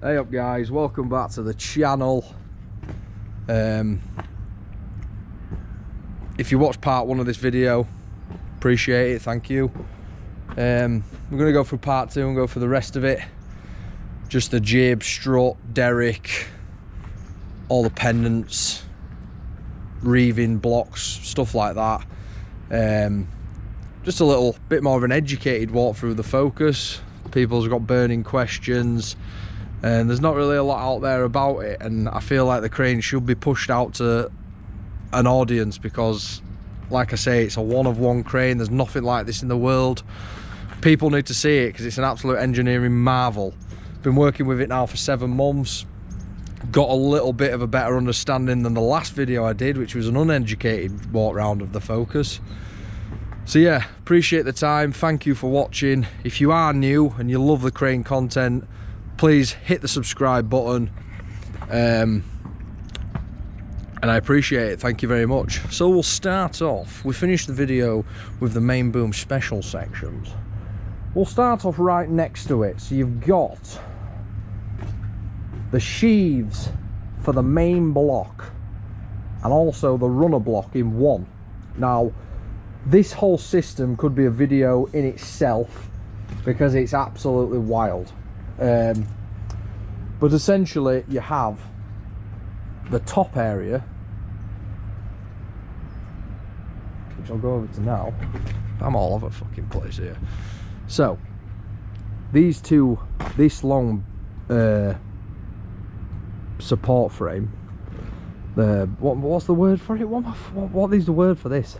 Hey up guys, welcome back to the channel. If you watched part 1 of this video, appreciate it, thank you. We're going to go through part 2 and go for the rest of it. Just the jib, strut, derrick, all the pendants, reeving blocks, stuff like that. Just a little bit more of an educated walk through the Focus. People's got burning questions and there's not really a lot out there about it, and I feel like the crane should be pushed out to an audience because, like I say, it's a one-of-one crane. There's nothing like this in the world. People need to see it because it's an absolute engineering marvel. Been working with it now for 7 months. Got a little bit of a better understanding than the last video I did, which was an uneducated walk round of the Focus. So yeah, appreciate the time, thank you for watching. If you are new and you love the crane content, please hit the subscribe button, and I appreciate it, thank you very much. So we'll start off, we finished the video with the main boom special sections. We'll start off right next to it. So you've got the sheaves for the main block and also the runner block in one. Now this whole system could be a video in itself because it's absolutely wild. But essentially you have the top area, which I'll go over to now. I'm all over fucking place here. So these two, this long support frame, what's the word for it? What is the word for this?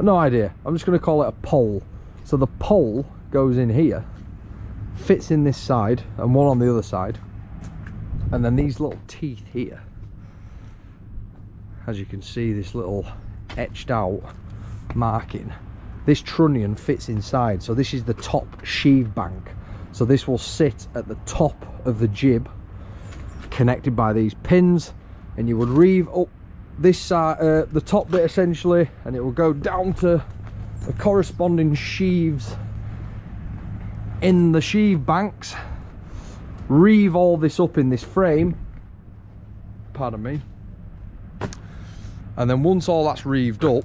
No idea. I'm just going to call it a pole. So the pole goes in here, fits in this side and one on the other side, and then these little teeth here, as you can see, this little etched out marking, this trunnion fits inside. So this is the top sheave bank, so this will sit at the top of the jib connected by these pins, and you would reeve up this side, the top bit essentially, and it will go down to the corresponding sheaves in the sheave banks, reeve all this up in this frame, pardon me, and then once all that's reeved up,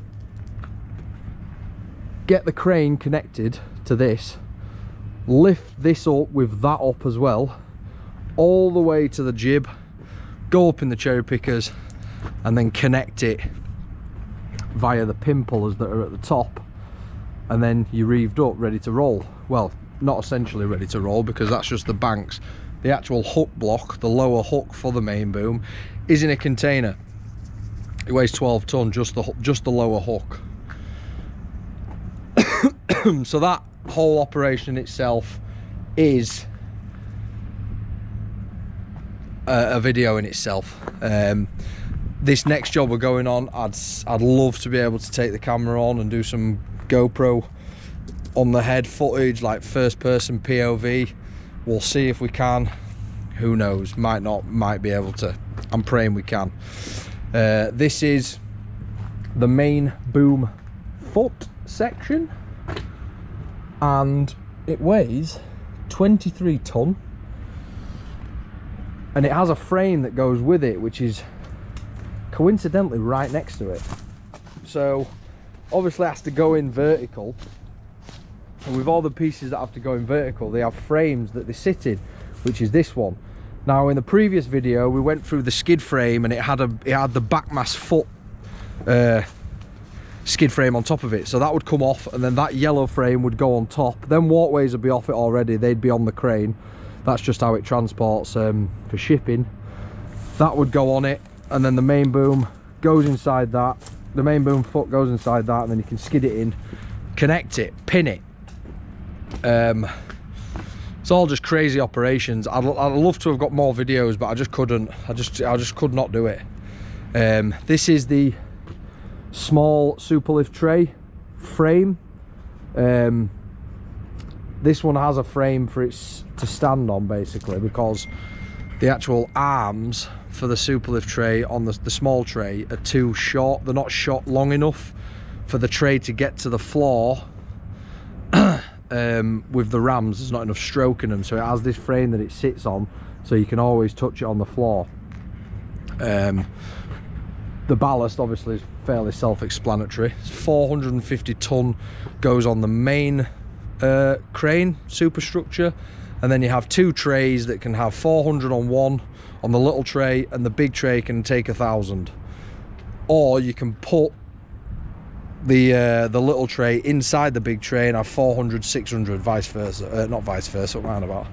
get the crane connected to this, lift this up with that up as well, all the way to the jib, go up in the cherry pickers, and then connect it via the pin pullers that are at the top, and then you're reeved up, ready to roll. Well, not essentially ready to roll because that's just the banks. The actual hook block, the lower hook for the main boom, is in a container. It weighs 12 ton, just the lower hook. So that whole operation itself is a video in itself. This next job we're going on, I'd love to be able to take the camera on and do some GoPro on the head footage, like first person POV. We'll see if we can, who knows, might not, might be able to. I'm praying we can. This is the main boom foot section, and it weighs 23 ton, and it has a frame that goes with it, which is coincidentally right next to it. So obviously it has to go in vertical, and with all the pieces that have to go in vertical, they have frames that they sit in, which is this one. Now in the previous video we went through the skid frame, and it had the back mast foot skid frame on top of it, so that would come off, and then that yellow frame would go on top. Then walkways would be off it already, they'd be on the crane. That's just how it transports for shipping. That would go on it, and then the main boom goes inside that, the main boom foot goes inside that, and then you can skid it in, connect it, pin it. It's all just crazy operations. I'd love to have got more videos, but I just couldn't. I just could not do it. This is the small Superlift tray frame. This one has a frame for it to stand on, basically, because the actual arms for the Superlift tray on the small tray are too short. They're not shot long enough for the tray to get to the floor with the rams, there's not enough stroke in them, so it has this frame that it sits on, so you can always touch it on the floor. The ballast obviously is fairly self-explanatory. It's 450 ton, goes on the main crane superstructure, and then you have 2 trays that can have 400 on one on the little tray, and the big tray can take 1,000. Or you can put the little tray inside the big tray and have 400, 600, vice versa. Not vice versa, what am I on about?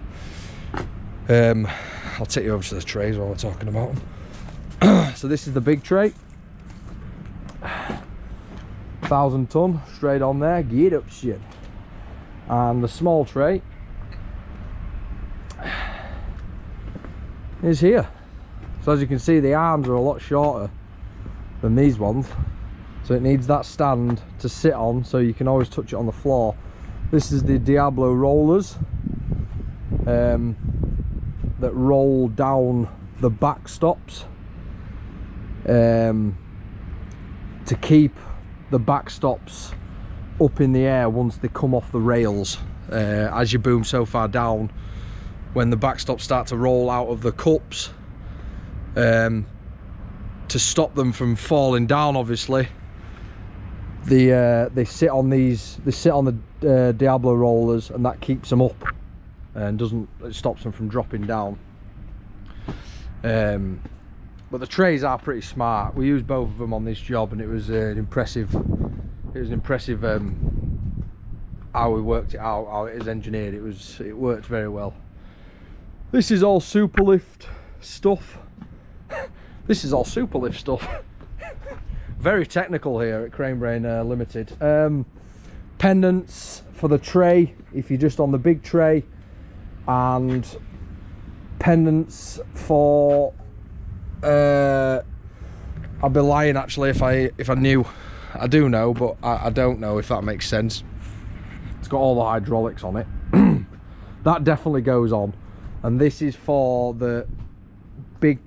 I'll take you over to the trays while we're talking about them. So this is the big tray, 1,000 ton straight on there, get up shit. And the small tray is here. So as you can see, the arms are a lot shorter than these ones, so it needs that stand to sit on, so you can always touch it on the floor. This is the Diablo rollers that roll down the backstops to keep the backstops up in the air once they come off the rails. As you boom so far down, when the backstops start to roll out of the cups, to stop them from falling down, obviously they sit on the Diablo rollers, and that keeps them up and it stops them from dropping down. But the trays are pretty smart. We used both of them on this job, and it was impressive how we worked it out, how it is engineered. It worked very well. This is all Superlift stuff. This is all Superlift stuff. Very technical here at Cranebrain Limited. Pendants for the tray if you're just on the big tray, and pendants for I'd be lying actually if I knew. I do know, but I don't know if that makes sense. It's got all the hydraulics on it. That definitely goes on. And this is for the big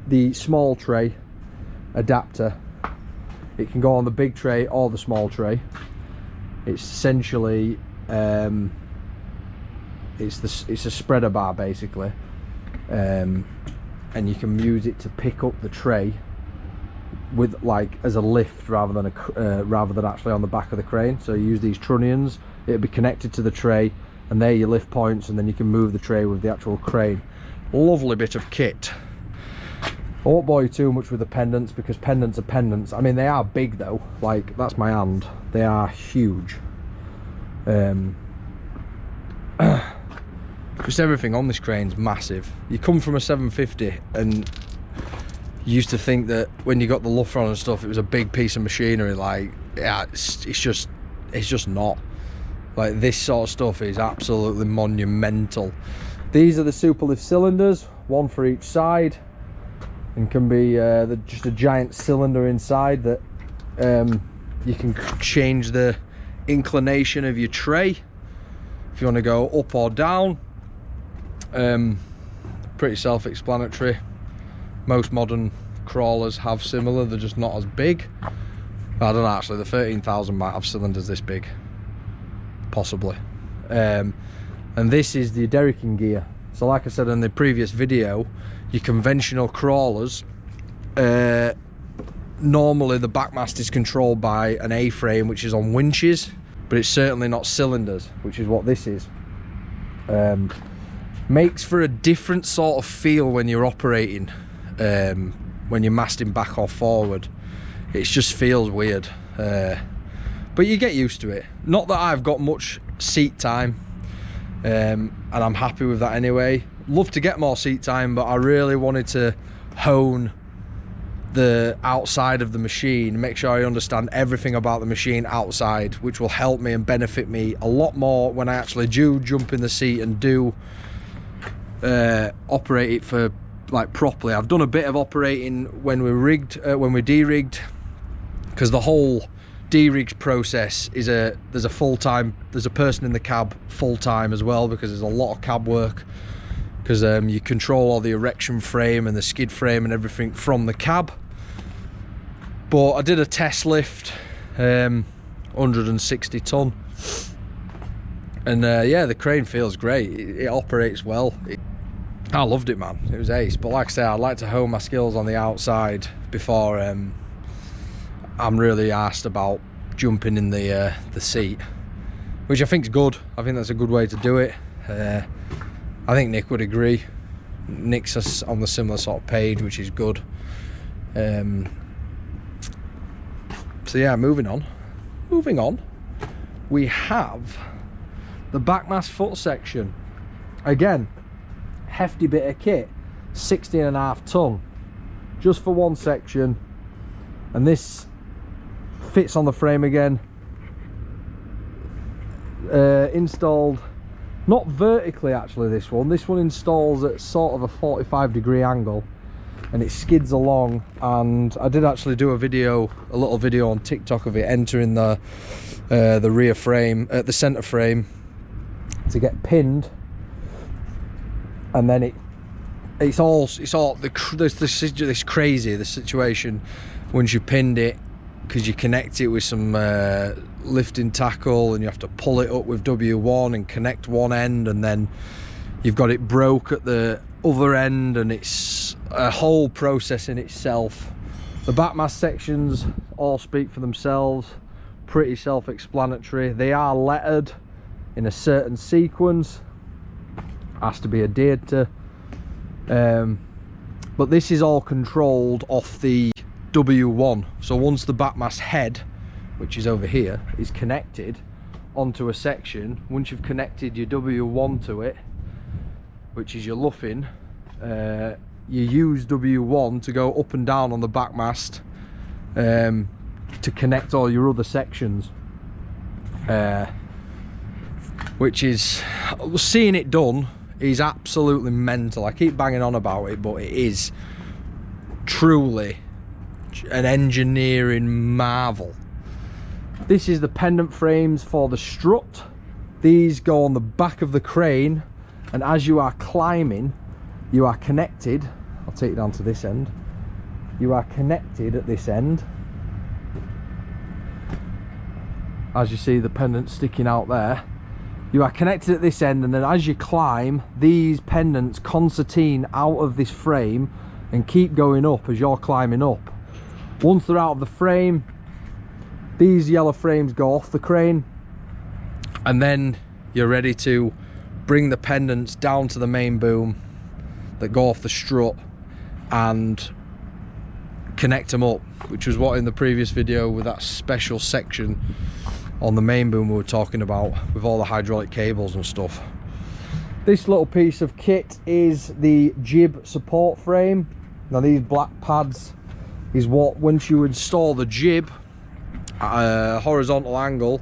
the small tray adapter. It can go on the big tray or the small tray. It's essentially it's a spreader bar basically, and you can use it to pick up the tray with as a lift rather than actually on the back of the crane. So you use these trunnions, it'll be connected to the tray, and there your lift points, and then you can move the tray with the actual crane. Lovely bit of kit. I won't bore you too much with the pendants, because pendants are pendants. I mean, they are big though, like that's my hand. They are huge. Just everything on this crane's massive. You come from a 750 and you used to think that when you got the luff on and stuff, it was a big piece of machinery. Like, yeah, it's just not. Like, this sort of stuff is absolutely monumental. These are the Superlift cylinders, one for each side, and can be just a giant cylinder inside that you can change the inclination of your tray if you want to go up or down. Pretty self-explanatory. Most modern crawlers have similar, they're just not as big. I don't know, actually the 13,000 might have cylinders this big, possibly. And this is the Erection gear. So like I said in the previous video, your conventional crawlers, normally the backmast is controlled by an A-frame which is on winches, but it's certainly not cylinders, which is what this is. Makes for a different sort of feel when you're operating, when you're masting back or forward. It just feels weird, but you get used to it. Not that I've got much seat time, and I'm happy with that anyway. Love to get more seat time, but I really wanted to hone the outside of the machine, make sure I understand everything about the machine outside, which will help me and benefit me a lot more when I actually do jump in the seat and do operate it for like properly. I've done a bit of operating when we de-rigged, because the whole de-rig process is there's a person in the cab full-time as well, because there's a lot of cab work, because you control all the erection frame and the skid frame and everything from the cab. But I did a test lift on 160 ton. And yeah, the crane feels great. It operates well. I loved it, man. It was ace. But like I say, I'd like to hone my skills on the outside before I'm really asked about jumping in the seat, which I think is good. I think that's a good way to do it. I think Nick would agree. Nick's on the similar sort of page, which is good. So yeah, moving on, we have the backmast foot section. Again, hefty bit of kit, 16.5 ton, just for one section, and this fits on the frame again. Installed not vertically, actually. This one installs at sort of a 45-degree angle, and it skids along. And I did actually do a little video on TikTok of it entering the rear frame, the center frame, to get pinned, and then it's crazy, the situation once you pinned it, because you connect it with some lifting tackle, and you have to pull it up with W1 and connect one end, and then you've got it broke at the other end, and it's a whole process in itself. The backmast sections all speak for themselves, pretty self-explanatory. They are lettered in a certain sequence, has to be adhered to, but this is all controlled off the W1. So once the backmast head, which is over here, is connected onto a section, once you've connected your W1 to it, which is your luffing, you use W1 to go up and down on the backmast to connect all your other sections, which is, seeing it done is absolutely mental. I keep banging on about it, but it is truly an engineering marvel. This is the pendant frames for the strut. These go on the back of the crane, and as you are climbing, you are connected. I'll take you down to this end. You are connected at this end. As you see the pendant sticking out there, you are connected at this end, and then as you climb, these pendants concertine out of this frame and keep going up as you're climbing up. Once they're out of the frame, these yellow frames go off the crane, and then you're ready to bring the pendants down to the main boom that go off the strut and connect them up, which was what in the previous video with that special section on the main boom we were talking about, with all the hydraulic cables and stuff. This little piece of kit is the jib support frame. Now these black pads is what, once you install the jib at a horizontal angle,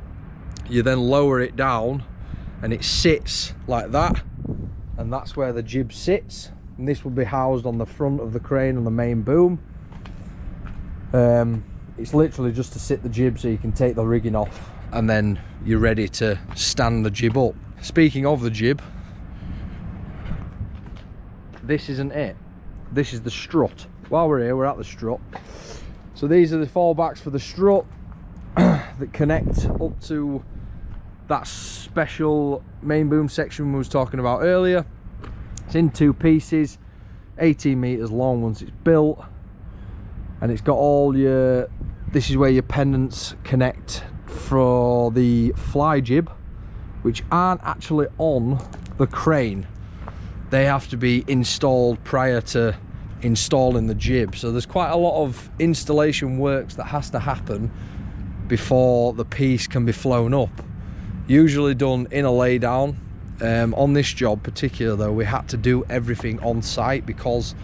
you then lower it down and it sits like that, and that's where the jib sits, and this will be housed on the front of the crane on the main boom. It's literally just to sit the jib so you can take the rigging off, and then you're ready to stand the jib up. Speaking of the jib, this isn't it. This is the strut. While we're here, we're at the strut. So these are the fallbacks for the strut that connect up to that special main boom section we was talking about earlier. It's in two pieces, 18 meters long once it's built, and it's got all your, this is where your pendants connect for the fly jib, which aren't actually on the crane. They have to be installed prior to installing the jib, so there's quite a lot of installation works that has to happen before the piece can be flown up, usually done in a laydown. On this job particular though, we had to do everything on site because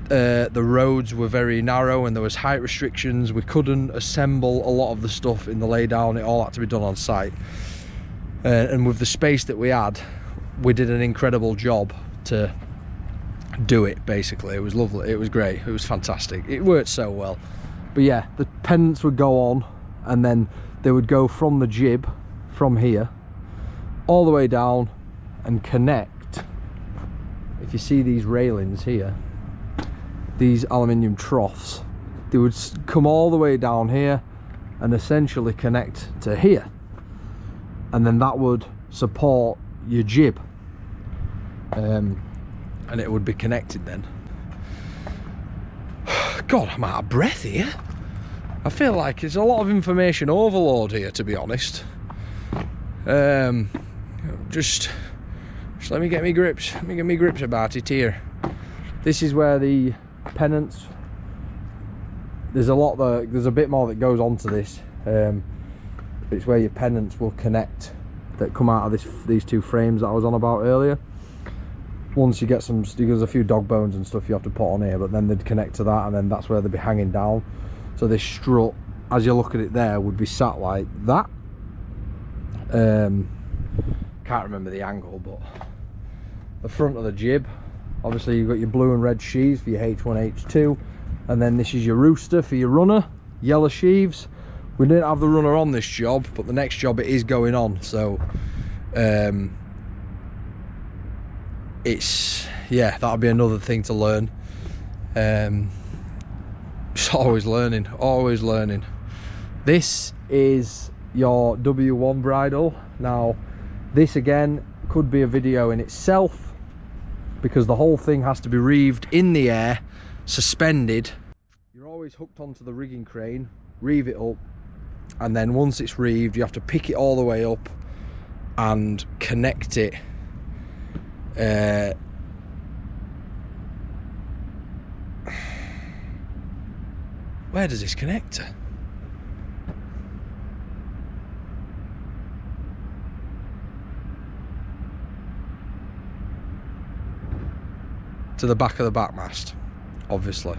the roads were very narrow and there was height restrictions. We couldn't assemble a lot of the stuff in the laydown. It all had to be done on site, and with the space that we had, we did an incredible job to do it. Basically, it was lovely, it was great, it was fantastic, it worked so well. But yeah, the pendants would go on, and then they would go from the jib, from here all the way down and connect. If you see these railings here, these aluminium troughs, they would come all the way down here and essentially connect to here, and then that would support your jib, and it would be connected then. God, I'm out of breath here. I feel like it's a lot of information overload here, to be honest. Just let me get me grips. Let me get me grips about it here. This is where the pendants. There's a bit more that goes on to this. It's where your pendants will connect, that come out of these two frames that I was on about earlier. Once you get some, there's a few dog bones and stuff you have to put on here, but then they'd connect to that, and then that's where they'd be hanging down. So this strut, as you look at it there, would be sat like that. Can't remember the angle, but the front of the jib, obviously you've got your blue and red sheaves for your H1, H2, and then this is your rooster for your runner, yellow sheaves. We didn't have the runner on this job, but the next job it is going on, so it's, yeah, that'll be another thing to learn. Just always learning, always learning. This is your W1 bridal. Now this again could be a video in itself, because the whole thing has to be reeved in the air, suspended. You're always hooked onto the rigging crane, reeve it up, and then once it's reeved you have to pick it all the way up and connect it where does this connect to? To the back of the back mast, obviously.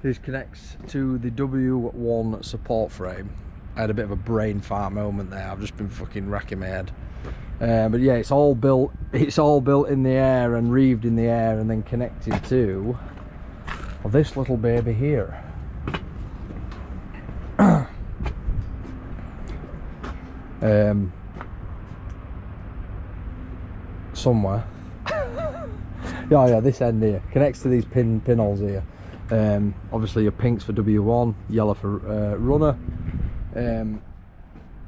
This connects to the W1 support frame. I had a bit of a brain fart moment there. I've just been fucking racking my head. But yeah, it's all built in the air and reeved in the air and then connected to this little baby here. Somewhere. Yeah, this end here connects to these pinholes here. Obviously your pinks for W1, yellow for runner, and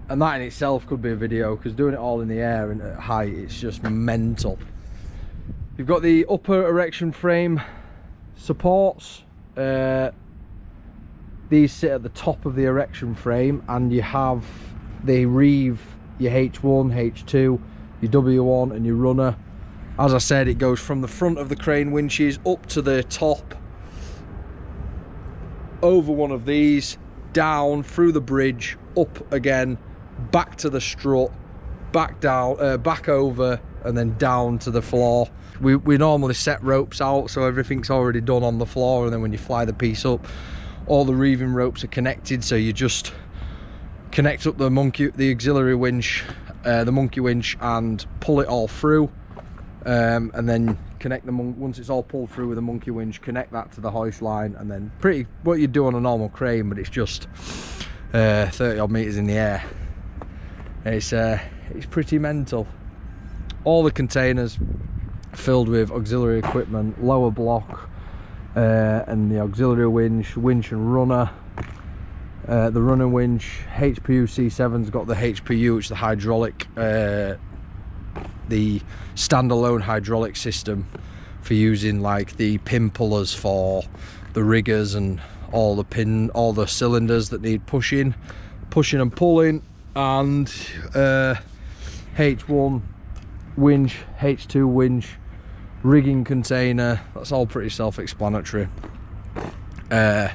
that in itself could be a video, because doing it all in the air and at height, it's just mental. You've got the upper erection frame supports. These sit at the top of the erection frame, and you have they reeve your H1, H2, your W1 and your runner. As I said, it goes from the front of the crane winches up to the top, over one of these, down through the bridge, up again, back to the strut, back down, back over, and then down to the floor. We normally set ropes out so everything's already done on the floor, and then when you fly the piece up, all the reeving ropes are connected, so you just connect up the auxiliary winch, the monkey winch, and pull it all through, and then connect once it's all pulled through with a monkey winch, connect that to the hoist line, and then pretty what you do on a normal crane, but it's just 30 odd meters in the air. It's pretty mental. All the containers filled with auxiliary equipment, lower block, and the auxiliary winch and runner. The running winch, HPU C7's got the HPU, which is the hydraulic, the standalone hydraulic system for using like the pin pullers for the riggers and all the cylinders that need pushing and pulling, and H1 winch, H2 winch, rigging container. That's all pretty self-explanatory. And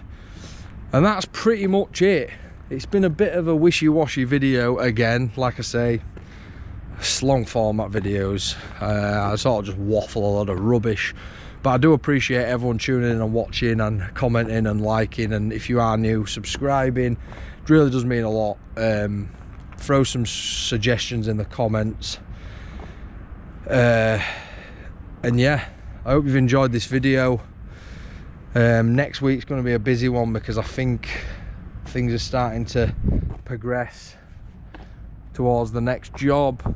that's pretty much it. It's been a bit of a wishy-washy video again. Like I say, long format videos. I sort of just waffle a lot of rubbish, but I do appreciate everyone tuning in and watching and commenting and liking, and if you are new, subscribing. It really does mean a lot. Throw some suggestions in the comments, and yeah, I hope you've enjoyed this video. Next week's going to be a busy one, because I think things are starting to progress towards the next job.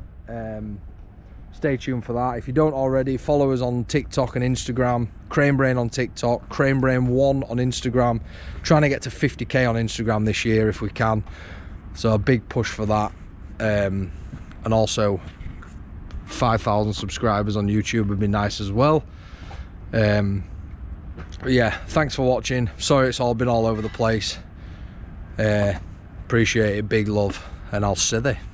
stay tuned for that. If you don't already, follow us on TikTok and Instagram. Cranebrain on TikTok, Cranebrain1 on Instagram. Trying to get to 50k on Instagram this year if we can, so a big push for that. And also 5,000 subscribers on YouTube would be nice as well. But yeah, thanks for watching. Sorry it's all been all over the place. Appreciate it, big love, and I'll see you.